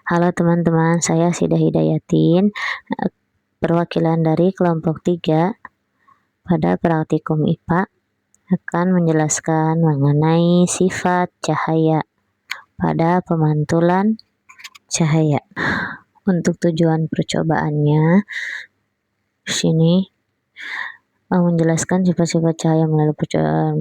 Halo teman-teman, saya Sida Hidayatin, perwakilan dari kelompok 3 pada praktikum IPA akan menjelaskan mengenai sifat cahaya pada pemantulan cahaya. Untuk tujuan percobaannya, di sini menjelaskan sifat-sifat cahaya melalui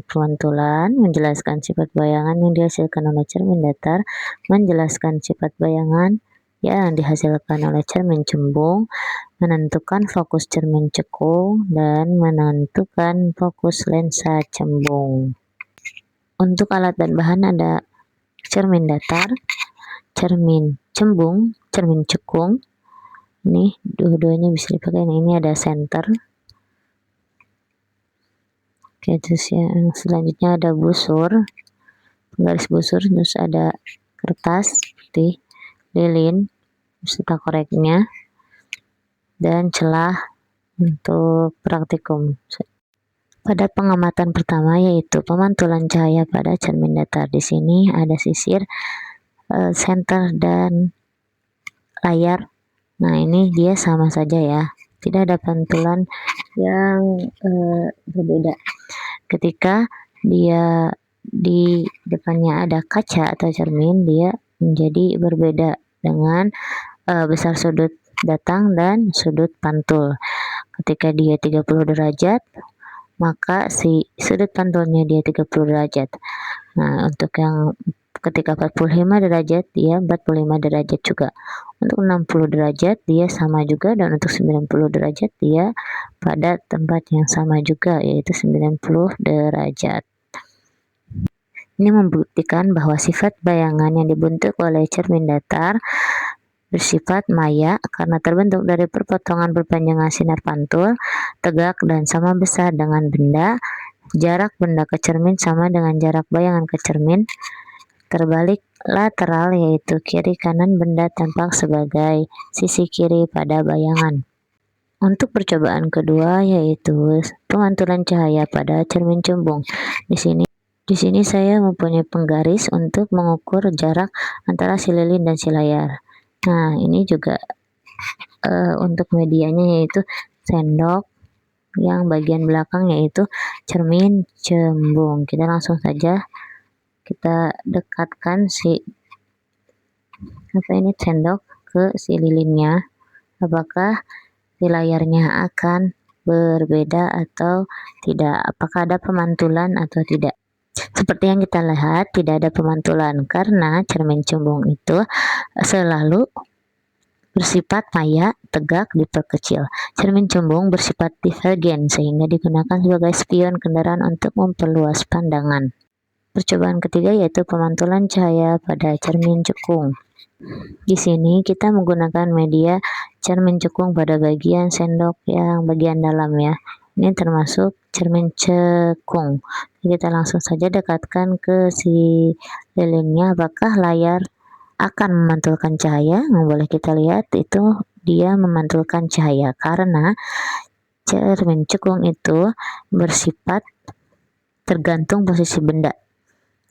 pemantulan, menjelaskan sifat bayangan yang dihasilkan oleh cermin datar, menjelaskan sifat bayangan yang dihasilkan oleh cermin cembung, menentukan fokus cermin cekung, dan menentukan fokus lensa cembung. Untuk alat dan bahan ada cermin datar, cermin cembung, cermin cekung. Ini dua-duanya bisa dipakai. Nah, ini ada senter. Oke, terus yang selanjutnya ada busur, garis busur, terus ada kertas putih, lilin beserta koreknya, dan celah untuk praktikum. Pada pengamatan pertama yaitu pemantulan cahaya pada cermin datar. Di sini ada sisir, senter, dan layar. Nah, ini dia sama saja ya, tidak ada pantulan yang berbeda. Ketika dia di depannya ada kaca atau cermin, dia menjadi berbeda dengan besar sudut datang dan sudut pantul. Ketika dia 30 derajat, maka si sudut pantulnya dia 30 derajat. Nah, untuk yang ketika 45 derajat, dia 45 derajat juga. Untuk 60 derajat, dia sama juga. Dan untuk 90 derajat, dia pada tempat yang sama juga, yaitu 90 derajat. Ini membuktikan bahwa sifat bayangan yang dibentuk oleh cermin datar bersifat maya karena terbentuk dari perpotongan perpanjangan sinar pantul, tegak dan sama besar dengan benda. Jarak benda ke cermin sama dengan jarak bayangan ke cermin. Terbalik lateral yaitu kiri kanan benda tampak sebagai sisi kiri pada bayangan. Untuk percobaan kedua yaitu pemantulan cahaya pada cermin cembung. Di sini saya mempunyai penggaris untuk mengukur jarak antara si lilin dan si layar. Nah, ini juga untuk medianya yaitu sendok, yang bagian belakang yaitu cermin cembung. Kita langsung saja kita dekatkan si sendok ke si lilinnya. Apakah si layarnya akan berbeda atau tidak? Apakah ada pemantulan atau tidak? Seperti yang kita lihat, tidak ada pemantulan karena cermin cembung itu selalu bersifat maya, tegak, diperkecil. Cermin cembung bersifat divergen sehingga digunakan sebagai spion kendaraan untuk memperluas pandangan. Percobaan ketiga yaitu pemantulan cahaya pada cermin cekung. Di sini kita menggunakan media cermin cekung pada bagian sendok yang bagian dalam ya. Ini termasuk cermin cekung. Kita langsung saja dekatkan ke si lilinnya. Apakah layar akan memantulkan cahaya? Nah, boleh kita lihat itu dia memantulkan cahaya karena cermin cekung itu bersifat tergantung posisi benda.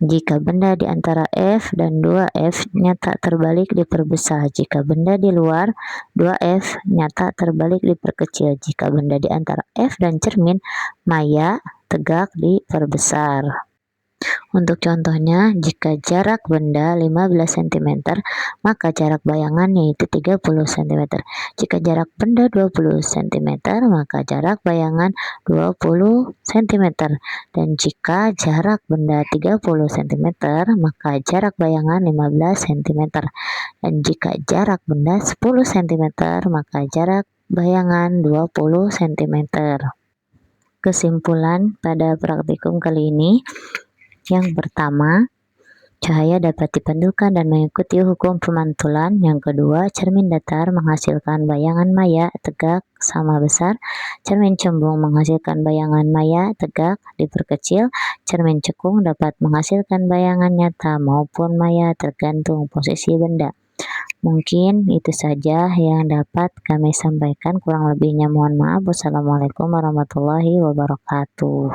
Jika benda di antara F dan 2F-nya tak terbalik diperbesar. Jika benda di luar 2F-nya tak terbalik diperkecil. Jika benda di antara F dan cermin maya, tegak, diperbesar. Untuk contohnya, jika jarak benda 15 cm, maka jarak bayangan yaitu 30 cm. Jika jarak benda 20 cm, maka jarak bayangan 20 cm. Dan jika jarak benda 30 cm, maka jarak bayangan 15 cm. Dan jika jarak benda 10 cm, maka jarak bayangan 20 cm. Kesimpulan pada praktikum kali ini, yang pertama, cahaya dapat dipantulkan dan mengikuti hukum pemantulan. Yang kedua, cermin datar menghasilkan bayangan maya, tegak, sama besar. Cermin cembung menghasilkan bayangan maya, tegak, diperkecil. Cermin cekung dapat menghasilkan bayangan nyata maupun maya tergantung posisi benda. Mungkin itu saja yang dapat kami sampaikan. Kurang lebihnya mohon maaf. Wassalamualaikum warahmatullahi wabarakatuh.